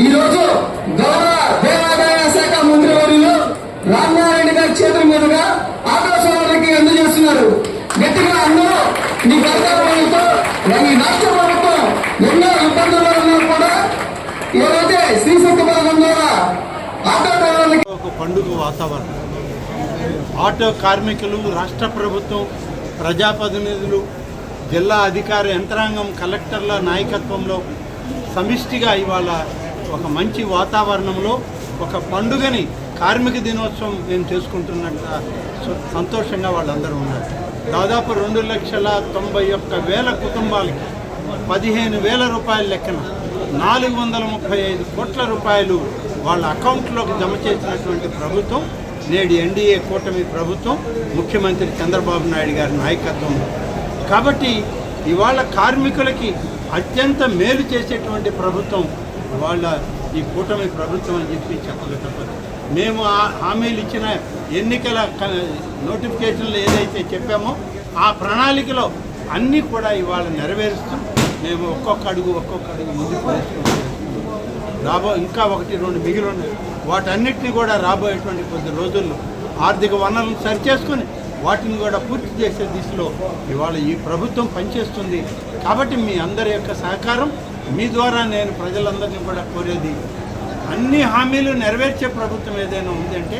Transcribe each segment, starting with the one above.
ఈరోజు గౌరవ దేవాదాయ శాఖ మంత్రివర్యులు రామనారాయణ గారి చేతుల మీదుగా ఆటో సోదరులకి అందజేస్తున్నారు. గట్టిగా అందరూ మీ గౌరవంతో ఈ రాష్ట్ర ప్రభుత్వం ఎన్నో ఇబ్బందులు ఉన్నా కూడా ఏదైతే శ్రీశక్తి పథకం ద్వారా ఆటో డ్రైవర్లకి ఒక పండుగ వాతావరణం. ఆటో కార్మికులు, రాష్ట్ర ప్రభుత్వం, ప్రజాప్రతినిధులు, జిల్లా అధికార యంత్రాంగం, కలెక్టర్ల నాయకత్వంలో సమిష్టిగా ఇవాళ ఒక మంచి వాతావరణంలో ఒక పండుగని, కార్మిక దినోత్సవం మేము చేసుకుంటున్నట్టు సంతోషంగా వాళ్ళందరూ ఉన్నారు. దాదాపు 2,91,000 కుటుంబాలకి 15,000 రూపాయల లెక్కన 435 కోట్ల రూపాయలు వాళ్ళ అకౌంట్లోకి జమ చేసినటువంటి ప్రభుత్వం నేడు ఎన్డీఏ కూటమి ప్రభుత్వం, ముఖ్యమంత్రి చంద్రబాబు నాయుడు గారి నాయకత్వం. కాబట్టి ఇవాళ కార్మికులకి అత్యంత మేలు చేసేటువంటి ప్రభుత్వం వాళ్ళ ఈ కూటమి ప్రభుత్వం అని చెప్పి చెప్పక తప్పదు. మేము హామీలు ఇచ్చిన ఎన్నికల నోటిఫికేషన్లు ఏదైతే చెప్పామో ఆ ప్రణాళికలో అన్నీ కూడా ఇవాళ నెరవేరుస్తూ మేము ఒక్కొక్క అడుగు ముందుకు వేసుకుంటాం. ఇంకా 1-2 మిగిలి ఉన్నాయి. వాటన్నిటిని కూడా రాబోయేటువంటి కొద్ది రోజుల్లో ఆర్థిక వనరులను సరిచేసుకొని వాటిని కూడా పూర్తి చేసే దిశలో ఇవాళ ఈ ప్రభుత్వం పనిచేస్తుంది. కాబట్టి మీ అందరి యొక్క సహకారం, మీ ద్వారా నేను ప్రజలందరినీ కూడా కోరేది, అన్ని హామీలు నెరవేర్చే ప్రభుత్వం ఏదైనా ఉందంటే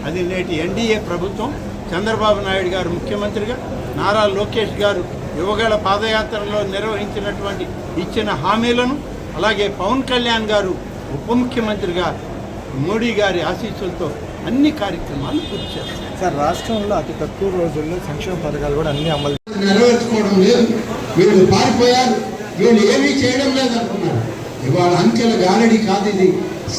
అది నేటి ఎన్డీఏ ప్రభుత్వం. చంద్రబాబు నాయుడు గారు ముఖ్యమంత్రిగా, నారా లోకేష్ గారు యువగళ పాదయాత్రలో నిర్వహించినటువంటి ఇచ్చిన హామీలను, అలాగే పవన్ కళ్యాణ్ గారు ఉప ముఖ్యమంత్రిగా మోడీ గారి ఆశీస్సులతో అన్ని కార్యక్రమాలు పూర్తి చేస్తారు. సార్, రాష్ట్రంలో అతి తక్కువ రోజుల్లో సంక్షేమ పథకాలు కూడా అన్ని అమలు నెరవేర్చుకోవడం లేదు. వీళ్ళు పారిపోయారు, వీళ్ళు ఏమీ చేయడం లేదు అనుకున్నారు. ఇవాళ అంకెల గారడి కాదు ఇది.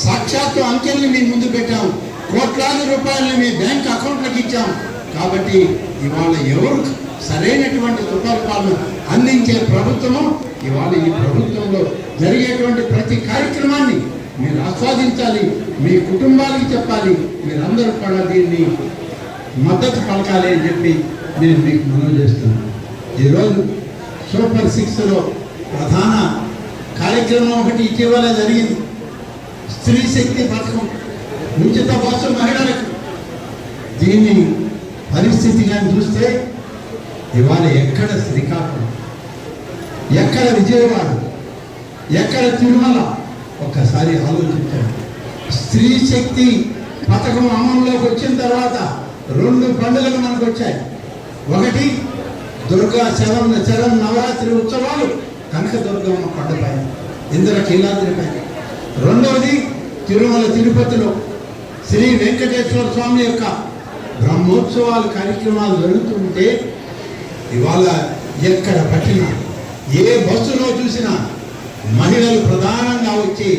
సాక్షాత్తు అంకెల్ని మీ ముందు పెట్టాం, కోట్లాది రూపాయలని మీ బ్యాంక్ అకౌంట్లకు ఇచ్చాం. కాబట్టి ఇవాళ ఎవరు సరైనటువంటి సుపరిపాలన అందించే ప్రభుత్వము ఇవాళ ఈ ప్రభుత్వంలో జరిగేటువంటి ప్రతి కార్యక్రమాన్ని మీరు ఆస్వాదించాలి, మీ కుటుంబాలకి చెప్పాలి, మీరందరూ కూడా దీన్ని మద్దతు పలకాలి అని చెప్పి నేను మీకు మనవి చేస్తున్నాను. ఈరోజు సూపర్ 6లో ప్రధాన కార్యక్రమం ఒకటి ఇటీవల జరిగింది. స్త్రీ శక్తి పథకం, ఉచిత బస్సు మహిళలకు. దీన్ని పరిస్థితిగా చూస్తే ఇవాళ ఎక్కడ శ్రీకాకుళం, ఎక్కడ విజయవాడ, ఎక్కడ తిరుమల, ఒక్కసారి ఆలోచించండి. స్త్రీ శక్తి పథకం అమలులోకి వచ్చిన తర్వాత 2 పండుగలు మనకు వచ్చాయి. ఒకటి దుర్గా శరణ్ నవరాత్రి ఉత్సవాలు కనకదుర్గమ్మ కొండపైన, ఇంద్రకీలాద్రి పైన. రెండవది తిరుమల తిరుపతిలో శ్రీ వెంకటేశ్వర స్వామి యొక్క బ్రహ్మోత్సవాలు కార్యక్రమాలు జరుగుతుంటే ఇవాళ ఎక్కడ పట్టినా, ఏ బస్సులో చూసినా మహిళలు ప్రధానంగా వచ్చి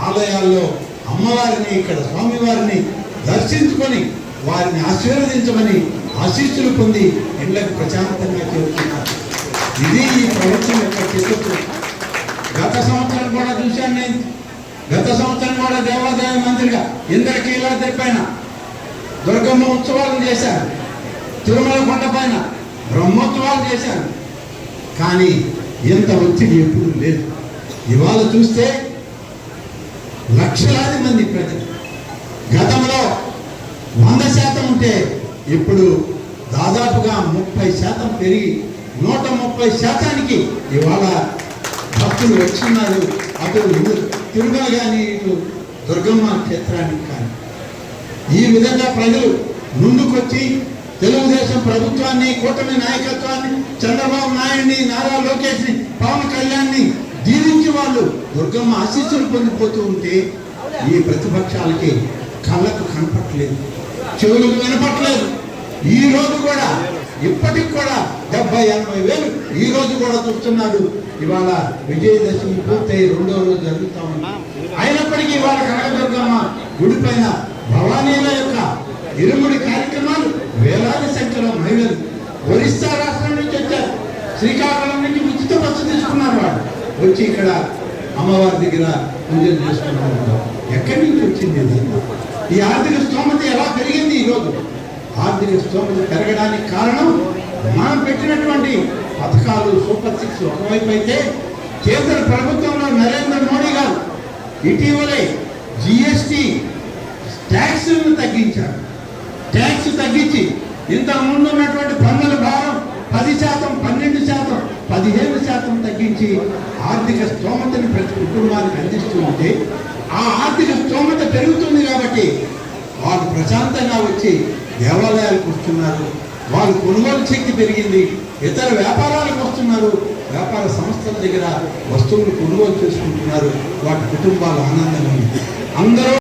ఆలయాల్లో అమ్మవారిని, ఇక్కడ స్వామివారిని దర్శించుకొని వారిని ఆశీర్వదించమని ఆశీస్సులు పొంది ఇళ్లకు ప్రశాంతంగా చేరుతున్నారు. ఇది ఈ ప్రభుత్వం యొక్క చిత్తత్వం. గత సంవత్సరం కూడా చూశాను నేను. గత సంవత్సరం కూడా దేవాదాయ మంత్రిగా ఇంద్రకీలాద్రి పైన దుర్గమ్మ ఉత్సవాలు చేశారు, తిరుమల కొండ పైన బ్రహ్మోత్సవాలు చేశారు. కానీ ఎంత ఒత్తిడి ఎప్పుడు లేదు. ఇవాళ చూస్తే లక్షలాది మంది ప్రజలు గతంలో 100% ఉంటే ఇప్పుడు దాదాపుగా 30% పెరిగి 130%కి ఇవాళ భక్తులు వచ్చిన్నారు. అటు తిరుమల కానీ, ఇటు దుర్గమ్మ క్షేత్రానికి కానీ. ఈ విధంగా ప్రజలు ముందుకొచ్చి తెలుగుదేశం ప్రభుత్వాన్ని, కూటమి నాయకత్వాన్ని, చంద్రబాబు నాయుడిని, నారా లోకేష్ని, పవన్ కళ్యాణ్ని దీవించి వాళ్ళు దుర్గమ్మ ఆశీస్సులు పొందిపోతూ ఉంటే ఈ ప్రతిపక్షాలకి కళ్ళకు కనపట్లేదు, చెవులకు వినపట్లేదు. ఈ రోజు కూడా, ఇప్పటికి కూడా 70-80 వేలు ఈ రోజు కూడా చూస్తున్నారు. ఇవాళ విజయదశమి పూర్తయి 2వ రోజు జరుగుతా ఉన్నా. అయినప్పటికీ ఇవాళ కనకదుర్గమ్మ గుడి పైన భవానీల యొక్క ఇరుముడి కార్యక్రమాలు వేలాది సంఖ్యలో మహిళలు ఒరిస్సా రాష్ట్రం నుంచి వచ్చారు. శ్రీకాకుళం నుంచి ఉచిత బస్సు తీసుకున్నారు. వాళ్ళు వచ్చి ఇక్కడ అమ్మవారి దగ్గర పూజలు చేసుకున్నారు. ఎక్కడి నుంచి వచ్చింది? ఈ ఆర్థిక స్తోమత ఎలా పెరిగింది? ఈరోజు ఆర్థిక స్తోమత పెరగడానికి కారణం మనం పెట్టినటువంటి పథకాలు. సూపర్ 6 ఒకవైపు అయితే కేంద్ర ప్రభుత్వంలో నరేంద్ర మోడీ గారు ఇటీవలే జిఎస్టి ట్యాక్స్లను తగ్గించారు. ట్యాక్స్ తగ్గించి ఇంతకు ముందు ఉన్నటువంటి పన్నుల భారం 10%, 12%, 15% తగ్గించి ఆర్థిక స్తోమతని ప్రతి కుటుంబానికి అందిస్తూ ఉంటే ఆ ఆర్థిక స్తోమత పెరుగుతుంది కాబట్టి వాళ్ళు ప్రశాంతంగా వచ్చి దేవాలయాలకు వస్తున్నారు, వాళ్ళు కొనుగోలు శక్తి పెరిగింది, ఇతర వ్యాపారాలకు వస్తున్నారు, వ్యాపార సంస్థల దగ్గర వస్తువులు కొనుగోలు చేసుకుంటున్నారు, వాటి కుటుంబాలు ఆనందంగా ఉంది. అందరూ